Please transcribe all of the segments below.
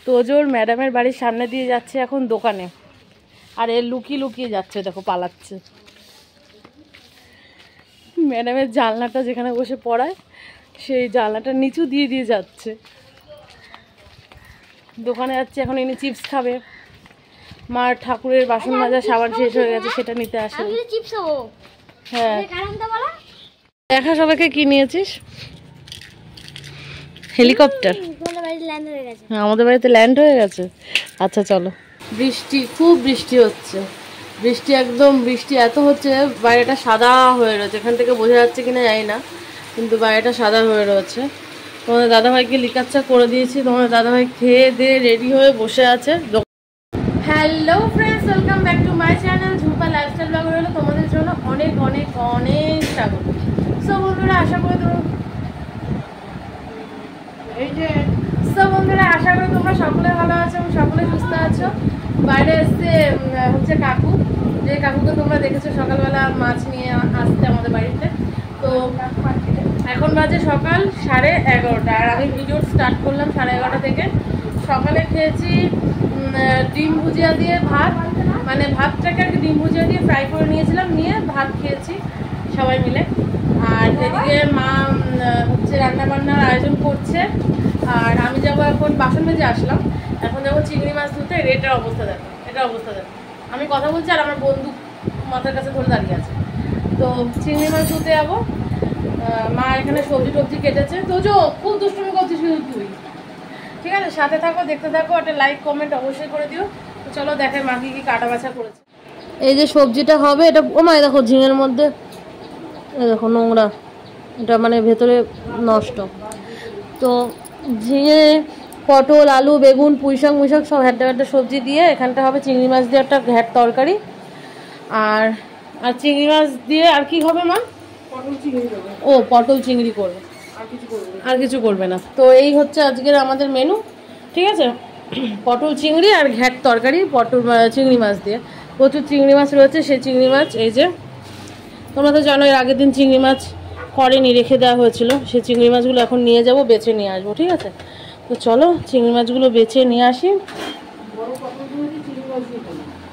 তোজোর ম্যাডামের বাড়ির সামনে দিয়ে যাচ্ছে এখন দোকানে, আর এ লুকিয়ে লুকিয়ে যাচ্ছে, দেখো পালাচ্ছে। ম্যাডামের জানলাটা যেখানে বসে পড়ায় সেই জানলাটা নিচু দিয়ে দিয়ে যাচ্ছে। দোকানে যাচ্ছে এখন, ইনি চিপস খাবে। মার ঠাকুরের বাসন মাজা সাবান শেষ হয়ে গেছে, সেটা নিতে আসে। হ্যাঁ, দেখা সবাইকে কি নিয়েছিস? হেলিকপ্টার। হ্যাঁ, আমাদের বাড়িতে ল্যান্ড হয়ে গেছে। আচ্ছা চলো। বৃষ্টি, খুব বৃষ্টি হচ্ছে। বৃষ্টি একদম, বৃষ্টি এত হচ্ছে বাইরেটা সাদা হয়ে রয়েছে। এখান থেকে বোঝা যাচ্ছে কিনা জানি না, কিন্তু বাইরেটা সাদা হয়ে রয়েছে। তোমাদের দাদাভাইকে লিকার চা করে দিয়েছি। তোমাদের দাদাভাই খেয়ে দিয়ে রেডি হয়ে বসে আছে। Hello friends, welcome back to my channel Jhumpa lifestyle blog. হলো তোমাদের জন্য অনেক অনেক অনেক স্বাগত। সো বন্ধুরা, আশা করি আশা করি তোমরা সকলে ভালো আছো এবং সকলে সুস্থ আছো। বাইরে এসছে হচ্ছে কাকু, যে কাকুকে তোমরা দেখেছো সকালবেলা মাছ নিয়ে আসতে আমাদের বাড়িতে। তো এখন বাজে সকাল 11:30, আর আমি ভিডিও স্টার্ট করলাম 11:30 থেকে। সকালে খেয়েছি ডিম ভুজিয়া দিয়ে ভাত, মানে ভাতটাকে আর কি ডিম ভুজিয়া দিয়ে ফ্রাই করে নিয়েছিলাম, নিয়ে ভাত খেয়েছি সবাই মিলে। আর এদিকে মা হচ্ছে রান্নাবান্নার আয়োজন করছে, আর আমি যাবো এখন বাসন মেজে আসলাম। এখন যাবো চিংড়ি মাছ ধুতে। এটার অবস্থা দেখো, আমি কথা বলছি আর আমার বন্ধু মাথার কাছে ধরে দাঁড়িয়ে আছে। তো চিংড়ি মাছ ধুতে যাবো। মা এখানে সবজি টবজি কেটেছে। তো খুব দুষ্টুমি করছিস শুধু তুই, ঠিক আছে? সাথে থাকো, দেখতে থাকো, একটা লাইক কমেন্ট অবশ্যই করে দিও। তো চলো দেখে মা কি কাটা বাছা করেছে। এই যে সবজিটা হবে, এটা ও মা দেখো ঝিঙের মধ্যে দেখো নোংরা, এটা মানে ভেতরে নষ্ট। তো ঝিঙে, পটল, আলু, বেগুন, পুঁইশাক মুইশাক সব হ্যাড্ডা সবজি দিয়ে এখানটা হবে চিংড়ি মাছ দিয়ে একটা ঘ্যাট তরকারি। আর আর চিংড়ি মাছ দিয়ে আর কি হবে মা? ও পটল চিংড়ি করবে, আর কিছু করবে না। তো এই হচ্ছে আজকের আমাদের মেনু, ঠিক আছে? পটল চিংড়ি আর ঘ্যাট তরকারি, পটল চিংড়ি মাছ দিয়ে। প্রচুর চিংড়ি মাছ রয়েছে। সেই চিংড়ি মাছ এই যে তোমরা তো জানো, এর আগের দিন চিংড়ি মাছ করেনি, রেখে দেওয়া হয়েছিল। সেই চিংড়ি মাছগুলো এখন নিয়ে যাব, বেছে নিয়ে আসবো, ঠিক আছে? তো চলো চিংড়ি মাছগুলো বেছে নিয়ে আসি।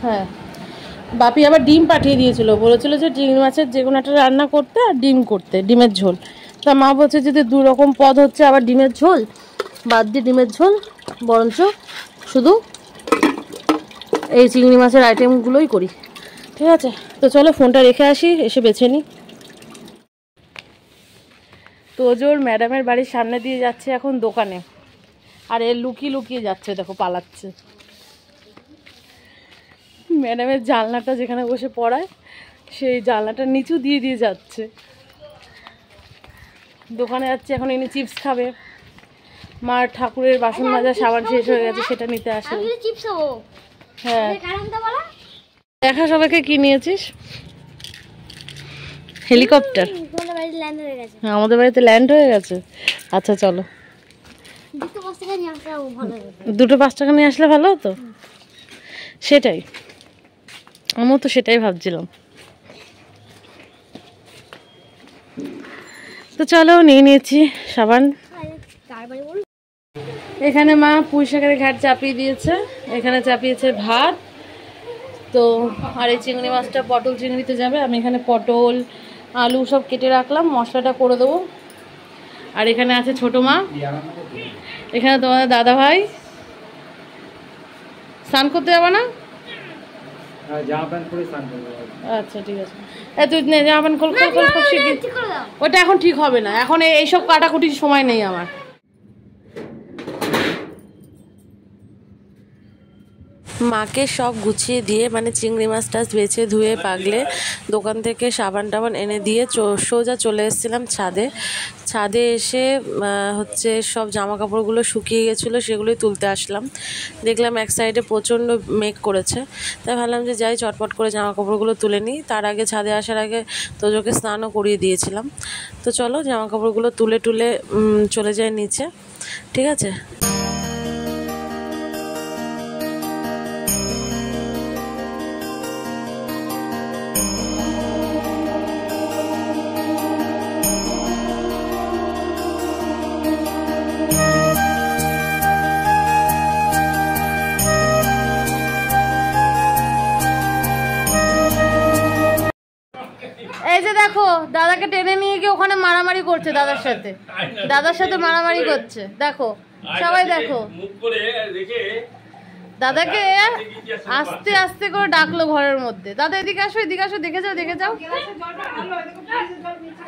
হ্যাঁ, বাপি আবার ডিম পাঠিয়ে দিয়েছিল, বলেছিল যে চিংড়ি মাছের যে কোনো একটা রান্না করতে আর ডিম করতে, ডিমের ঝোল। তা মা বলছে যদি 2 রকম পদ হচ্ছে, আবার ডিমের ঝোল বাদ দিয়ে ডিমের ঝোল বরঞ্চ শুধু এই চিংড়ি মাছের আইটেমগুলোই করি, ঠিক আছে? তো চলো ফোনটা রেখে আসি, এসে বেছে নিই। তোজোর ম্যাডামের বাড়ির সামনে দিয়ে যাচ্ছে এখন দোকানে, আর এ লুকিয়ে লুকিয়ে যাচ্ছে, দেখো পালাচ্ছে। ম্যাডামের জানলাটা যেখানে বসে পড়ায় সেই জানলাটা নিচু দিয়ে দিয়ে যাচ্ছে। দোকানে যাচ্ছে এখন, ইনি চিপস খাবে। মার ঠাকুরের বাসন মাজা সাবান শেষ হয়ে গেছে, সেটা নিতে আসে। হ্যাঁ, দেখা সবাইকে কি নিয়েছিস? হেলিকপ্টার। হ্যাঁ, আমাদের বাড়িতে ল্যান্ড হয়ে গেছে। আচ্ছা চলো, 2-5 টাকা নিয়ে আসলে ভালো হতো। সেটাই, আমিও তো সেটাই ভাবছিলাম। তো চলো নিয়ে নিয়েছি সাবান। এখানে মা পুঁইশাকের ঘাট চাপিয়ে দিয়েছে, এখানে চাপিয়েছে ভাত। তো আর এই চিংড়ি মাছটা পটল চিংড়িতে যাবে। আমি এখানে পটল, আলু সব কেটে রাখলাম, মশলাটা করে দেবো। আর এখানে আছে ছোটো মা, এখানে তোমাদের দাদা ভাই। স্নান করতে যাবো না? আচ্ছা ঠিক আছে। তুই জামা প্যান্ট খোল, ওটা এখন ঠিক হবে না, এখন এইসব কাটাকুটির সময় নেই আমার। মাকে সব গুছিয়ে দিয়ে, মানে চিংড়ি মাছ টাছ বেছে ধুয়ে পাগলে দোকান থেকে সাবান টাবান এনে দিয়ে সোজা চলে এসেছিলাম ছাদে। ছাদে এসে হচ্ছে সব জামা কাপড়গুলো শুকিয়ে গেছিলো, সেগুলোই তুলতে আসলাম। দেখলাম এক সাইডে প্রচণ্ড মেঘ করেছে, তাই ভাবলাম যে যাই চটপট করে জামা কাপড়গুলো তুলে নিই। তার আগে ছাদে আসার আগে তোজোকে স্নানও করিয়ে দিয়েছিলাম। তো চলো জামা কাপড়গুলো তুলে চলে যাই নিচে, ঠিক আছে? দাদাকে টেনে নিয়ে গিয়ে ওখানে মারামারি করছে দাদার সাথে মারামারি করছে। দেখো সবাই দেখো, দাদাকে আস্তে আস্তে করে ডাকলো ঘরের মধ্যে। দাদা এদিকে আসো, এদিকে আসো, দেখে যাও।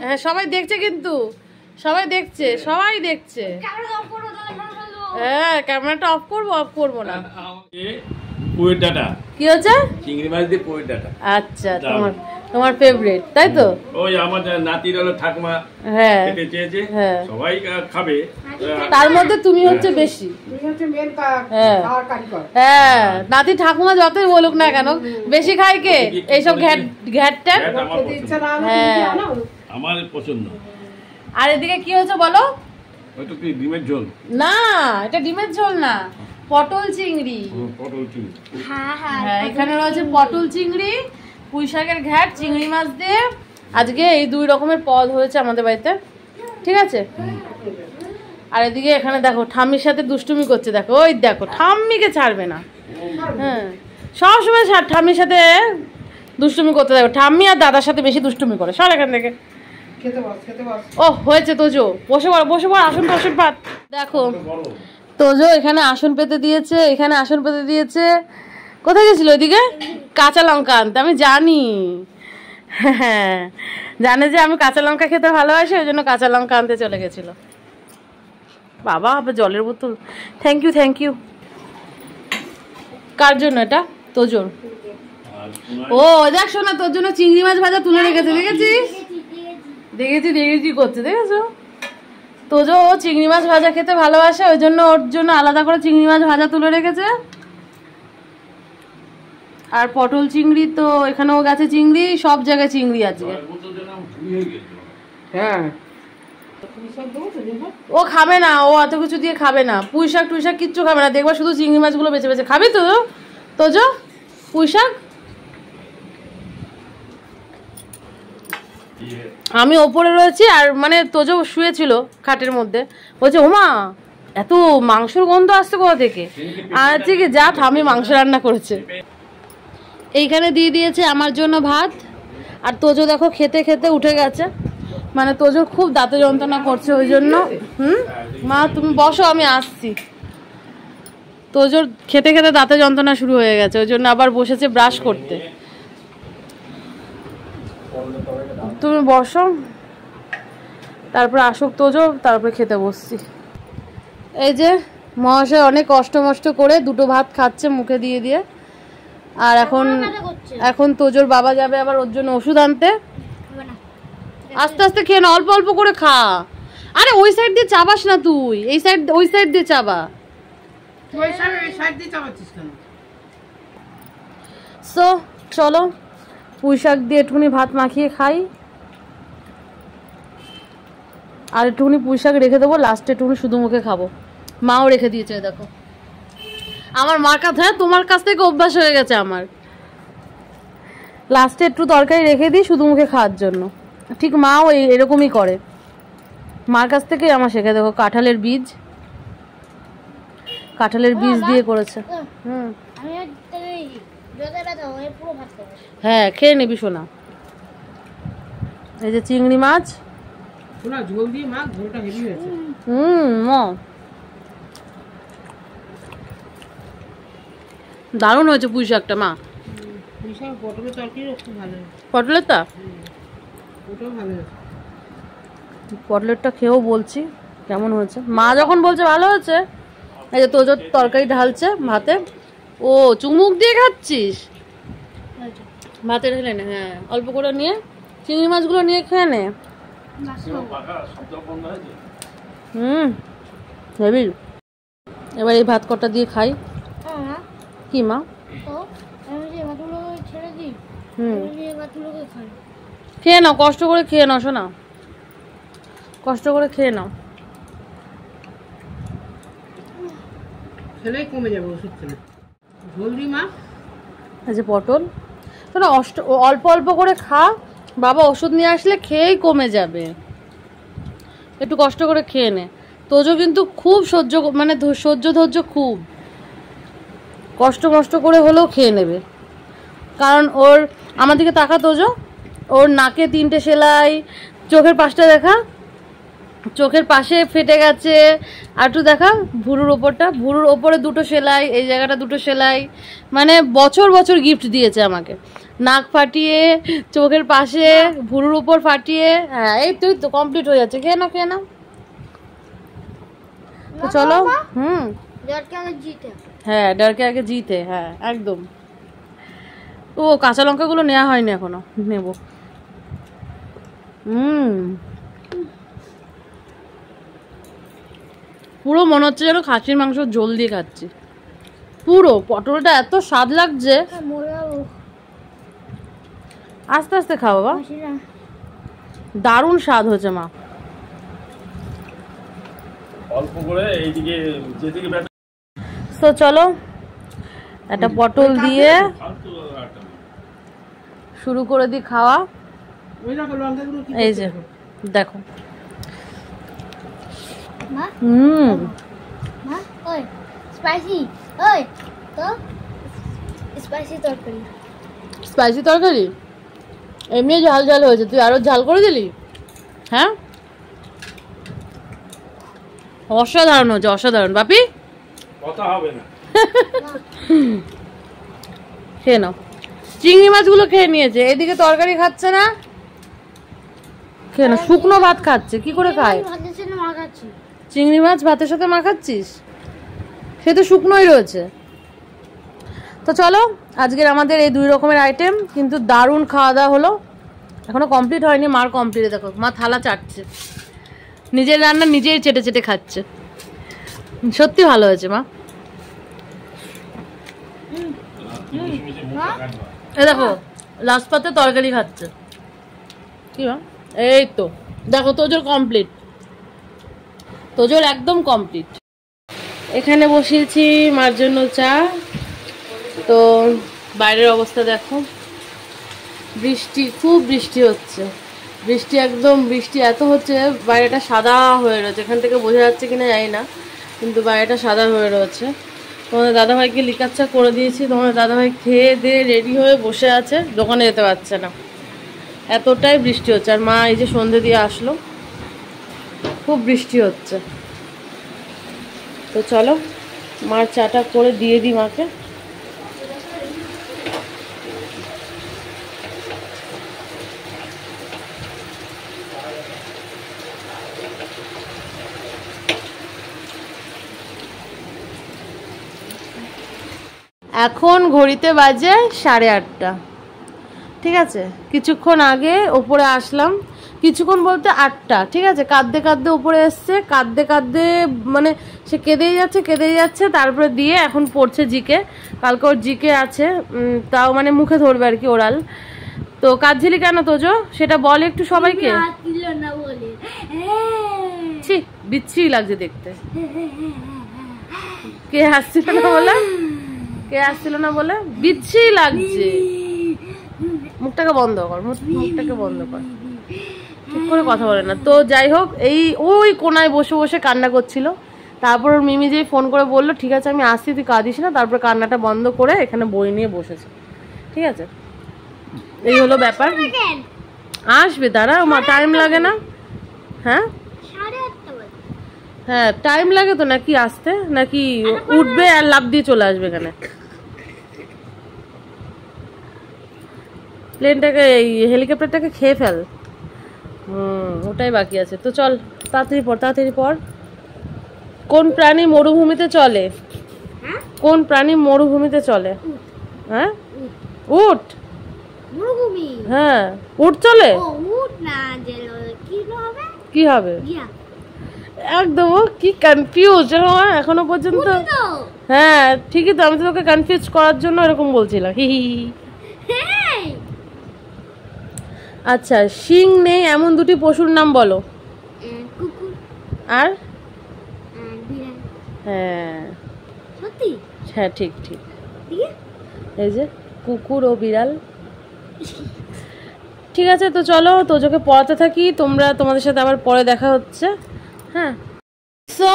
হ্যাঁ সবাই দেখছে, কিন্তু সবাই দেখছে। হ্যাঁ ক্যামেরাটা অফ করবো না। কি হচ্ছে? চিংড়ি মাছ দিয়ে পোয়ের ডাটা। আচ্ছা, তোমার ফেভারিট তাই তো? ওই আমার নাতির হলো ঠাকুমা খেতে চেয়েছে, সবাই খাবে, তার মধ্যে তুমি হচ্ছে বেশি। হ্যাঁ নাতি ঠাকুমা যতই বলুক না কেন, বেশি খায় কে? এইসব ঘ্যাটটা আমার পছন্দ। আর এদিকে কি হচ্ছে বলো? ওইটা কি ডিমের ঝোল? না, এটা ডিমের ঝোল না, পটল চিংড়ি। হ্যাঁ এখানে রয়েছে পটল চিংড়ি, পুঁই শাকের ঘ্যাট, চিংড়ি মাছ দিয়ে। আজকে এই 2 রকমের পদ হয়েছে আমাদের বাড়িতে, ঠিক আছে? আর এদিকে এখানে দেখো ঠাম্মির সাথে দুষ্টুমি করছে। দেখো ওই দেখো, ঠাম্মিকে ছাড়বে না। হ্যাঁ সবসময় ঠাম্মির সাথে দুষ্টুমি করতে দেখো। ঠাম্মি আর দাদার সাথে বেশি দুষ্টুমি করে। সর এখান থেকে। ও হয়েছে তোজো, বসে পড়, আসন পাত। দেখো তোজো এখানে আসন পেতে দিয়েছে। কোথায় গেছিল? ওইদিকে কাঁচা লঙ্কা আনতে। আমি জানি, হ্যাঁ জানে যে আমি কাঁচা লঙ্কা খেতে ভালোবাসি, ওই জন্য কাঁচা লঙ্কা আনতে চলে গেছিল। বাবা আবার জলের বোতল। Thank you. কার জন্য এটা? তোজোর। ও দেখ শোনা, তোর জন্য চিংড়ি মাছ ভাজা তুলে রেখেছে, দেখেছি করছে, দেখেছো? তোজো ও চিংড়ি মাছ ভাজা খেতে ভালোবাসে, ওই জন্য ওর জন্য আলাদা করে চিংড়ি মাছ ভাজা তুলে রেখেছে। আর পটল চিংড়ি তো এখানেও গেছে চিংড়ি, সব জায়গায় চিংড়ি আজকে। হ্যাঁ ও খাবে না, ও এত কিছু দিয়ে খাবে না, পুঁই শাক টুই শাক কিচ্ছু খাবে না। দেখবা শুধু চিংড়ি মাছগুলো বেছে খাবি তো তোজো? পুঁই শাক আমি ওপরে রয়েছি, আর মানে তোজো শুয়েছিল খাটের মধ্যে, বলছে ওমা এত মাংসের গন্ধ আসছে কোথা থেকে? আর থেকে যা ঠাম্মি মাংস রান্না করেছে। এইখানে দিয়ে দিয়েছে আমার জন্য ভাত, আর তোজো দেখো খেতে উঠে গেছে। মানে তোজোর খুব দাঁতে যন্ত্রণা করছে, ওই জন্য মা তুমি বসো, আমি আসছি। তোজোর খেতে দাঁতে যন্ত্রণা শুরু হয়ে গেছে, ওই জন্য আবার বসেছে ব্রাশ করতে। তুমি বসো, তারপরে আসুক তোজো, তারপরে খেতে বসছি। এই যে মহাশয় অনেক কষ্ট করে 2টো ভাত খাচ্ছে মুখে দিয়ে। আর এখন তোজোর বাবা যাবে আবার ওর জন্য ওষুধ আনতে। আস্তে খেয়ে না, অল্প করে খা। আরে ওই সাইড দিয়ে চাবাস না তুই, ওই সাইড দিয়ে চাবা। সো চলো পুঁই শাক দিয়ে একটুখানি ভাত মাখিয়ে খাই, আর একটুখানি পুঁই শাক রেখে দেবো, লাস্টে একটুখানি শুধু মুখে খাবো। মাও রেখে দিয়েছে দেখো। আমার মার কাছে, হ্যাঁ তোমার কাছ থেকে অভ্যাস হয়ে গেছে আমার, লাস্টে একটু তরকারি রেখে দিই শুধু মুখে খাওয়ার জন্য। ঠিক মাও এরকমই করে, মার কাছ থেকেই আমার শেখে। দেখো কাঁঠালের বীজ দিয়ে করেছে। হ্যাঁ খেয়ে নিবি সোনা। এই যে চিংড়ি মাছ, দারুণ হয়েছে পুঁই শাকটা মা। পটলেরটা পটলেরটা খেয়েও বলছি কেমন হয়েছে। মা যখন বলছে ভালো হয়েছে, এই যে তোজোর তরকারি ঢালছে ভাতে। ও চুমুক দিয়ে খাচ্ছিস? ভাতে ঢেলে নে, হ্যাঁ অল্প করে নিয়ে চিংড়ি মাছগুলো নিয়ে খেয়ে নে। হেবি। এবার এই ভাত কটা দিয়ে খাই। কি মা? খেয়ে নাও, কষ্ট করে খেয়ে নাও শোনা, কষ্ট করে খেয়ে নাও। কমে যাবে ওষুধ খেলে। জলদি মা, এই যে পটল তোরা অল্প করে খা বাবা, ওষুধ নিয়ে আসলে খেয়েই কমে যাবে। একটু কষ্ট করে খেয়ে নে। তোজো কিন্তু খুব ধৈর্য খুব কষ্ট করে হলেও খেয়ে নেবে, কারণ ওর আমার দিকে তাকা তোজো, ওর নাকে 3টে সেলাই, চোখের পাশটা দেখা, চোখের পাশে ফেটে গেছে, আর একটু দেখা ভুরুর ওপরটা, ভুরুর ওপরে 2টো সেলাই, এই জায়গাটা 2টো সেলাই, মানে বছর বছর গিফট দিয়েছে আমাকে। নাক ফাটিয়ে, চোখের পাশে, ভুরুর ওপর ফাটিয়ে। হ্যাঁ এই তুই তো কমপ্লিট হয়ে যাচ্ছে। খেয়ে না তো চলো। হ্যাঁ ডর কে আগে জিতে, হ্যাঁ একদম। ও কাঁচা লঙ্কাগুলো নেওয়া হয়নি এখনো, নেব। পুরো মনে হচ্ছে যেন খাসির মাংস ঝোল দিয়ে খাচ্ছি পুরো। পটলটা এত স্বাদ লাগছে। আস্তে আস্তে খাও বাবা, দারুণ স্বাদ হয়েছে মা। অল্প করে এইদিকে যেদিকে তো চলো একটা পটল দিয়ে শুরু করে দিই খাওয়া। এই যে দেখো, স্পাইসি তরকারি এমনি ঝাল ঝাল হয়েছে, তুই আরো ঝাল করে দিলি। হ্যাঁ অসাধারণ হয়েছে, অসাধারণ। বাপি কথা হবে না, খেয়ে নাও। চিংড়ি মাছগুলো খেয়ে নিয়েছে, এদিকে তরকারি খাচ্ছে না। খেয়ে না, শুকনো ভাত খাচ্ছে। কি করে খায়? চিংড়ি মাছ ভাতের সাথে মাখাচ্ছিস? সে তো শুকনোই রয়েছে। তো চলো আজকের আমাদের এই 2 রকমের আইটেম, কিন্তু দারুণ খাওয়া দাওয়া হলো। এখনো কমপ্লিট হয়নি, মার কমপ্লিট। দেখো মা থালা চাটছে, নিজের রান্না নিজেই চেটে চেটে খাচ্ছে। সত্যি ভালো হয়েছে মা। এই দেখো লাস্ট পাতে তরকারি খাচ্ছে। কি মা? এই তো দেখো তোজোর কমপ্লিট, তোজোর একদম কমপ্লিট। এখানে বসিয়েছি মার জন্য চা। তো বাইরের অবস্থা দেখো, বৃষ্টি, খুব বৃষ্টি হচ্ছে। বৃষ্টি একদম, বৃষ্টি এত হচ্ছে বাইরেটা সাদা হয়ে রয়েছে। এখান থেকে বোঝা যাচ্ছে কিনা জানি না, কিন্তু বাইরেটা সাদা হয়ে রয়েছে। তোমাদের দাদাভাইকে লিকার চা করে দিয়েছি। তোমাদের দাদাভাই খেয়ে দিয়ে রেডি হয়ে বসে আছে, দোকানে যেতে পারছে না, এতটাই বৃষ্টি হচ্ছে। আর মা এই যে সন্ধে দিয়ে আসলো, খুব বৃষ্টি হচ্ছে। তো চলো মার চাটা করে দিয়ে দিই মাকে। এখন ঘড়িতে বাজে 8:30। ঠিক আছে, কিছুক্ষণ আগে ওপরে আসলাম, কিছুক্ষণ বলতে 8টা। ঠিক আছে, কাঁদতে কাঁদতে উপরে এসছে, কাঁদতে কাঁদতে মানে সে কেঁদেই যাচ্ছে। তারপরে দিয়ে এখন পড়ছে জিকে, কালকে ওর জিকে আছে, তাও মানে মুখে ধরবে আর কি, ওরাল। তো কাঁদছিলি কেন তোজো, সেটা বল একটু সবাইকে। ছি বিচ্ছিরি লাগছে দেখতে। কে হাসছিল না বলে, কে আসছিল না বলে বিচ্ছিরি লাগছে। মুখটাকে বন্ধ কর, মুখটাকে বন্ধ কর, ঠিক করে কথা বলে না। তো যাই হোক, এই ওই কোনায় বসে বসে কান্না করছিল। তারপর ওর মিমি যেই ফোন করে বললো ঠিক আছে আমি আসছি, তুই কাঁদিস না। তারপর কান্নাটা বন্ধ করে এখানে বই নিয়ে বসেছে। ঠিক আছে, এই হলো ব্যাপার। আসবে দাঁড়া, টাইম লাগে না? হ্যাঁ হ্যাঁ টাইম লাগে তো নাকি আসতে, নাকি উঠবে আর লাফ দিয়ে চলে আসবে এখানে? প্লেনটাকে, এই হেলিকপ্টারটাকে খেয়ে ফেল। ওটাই বাকি আছে। তো চল তাড়াতাড়ি পর। কোন প্রাণী মরুভূমিতে চলে? কোন প্রাণী মরুভূমিতে চলে? হ্যাঁ উট। হ্যাঁ উট চলে। কি হবে? একদম কি কনফিউজ এখনো পর্যন্ত। হ্যাঁ ঠিকই তো, আমি তো তোকে কনফিউজ করার জন্য এরকম বলছিলাম। আচ্ছা, শিং নেই এমন 2টি পশুর নাম বলো। আর হ্যাঁ হ্যাঁ ঠিক ঠিক, এই যে কুকুর ও বিড়াল। ঠিক আছে, তো চলো তোজোকে পড়াতে থাকি। তোমাদের সাথে আবার পরে দেখা হচ্ছে। হ্যাঁ সো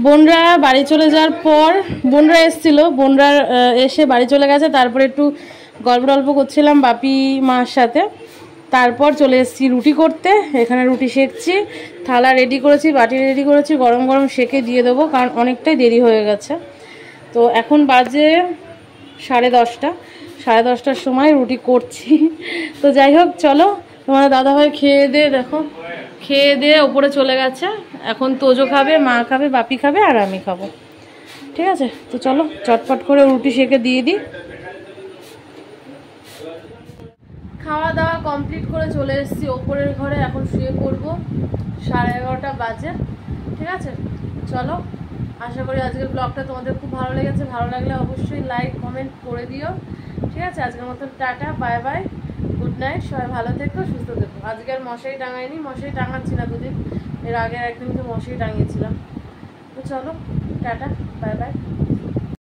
বোনরা বাড়ি চলে যাওয়ার পর, বোনরা এসেছিল, বোনরা এসে বাড়ি চলে গেছে। তারপরে একটু গল্প করছিলাম বাপি মার সাথে। তারপর চলে এসেছি রুটি করতে। এখানে রুটি সেঁকছি, থালা রেডি করেছি, বাটি রেডি করেছি, গরম গরম সেঁকে দিয়ে দেবো, কারণ অনেকটাই দেরি হয়ে গেছে। তো এখন বাজে 10:30, 10:30টার সময় রুটি করছি। তো যাই হোক, চলো, তোমার দাদাভাই খেয়ে দিয়ে, দেখো খেয়ে দিয়ে ওপরে চলে গেছে। এখন তোজো খাবে, মা খাবে, বাপি খাবে, আর আমি খাবো। ঠিক আছে, তো চলো চটপট করে রুটি সেঁকে দিয়ে দিই। খাওয়া দাওয়া কমপ্লিট করে চলে এসেছি ওপরের ঘরে, এখন শুয়ে পড়বো। 11:30 বাজে। ঠিক আছে, চলো। আশা করি আজকের ব্লগটা তোমাদের খুব ভালো লেগেছে। ভালো লাগলে অবশ্যই লাইক কমেন্ট করে দিও। ঠিক আছে, আজকের মতন tata, bye bye, good night. সবাই ভালো থেকো, সুস্থ থেকো। আজকে আর মশারি টাঙাইনি, মশারি টাঙাচ্ছি না দুদিন, এর আগের একদিনকে মশারি টাঙিয়েছিলাম। তো চলো টাটা, বাই বাই।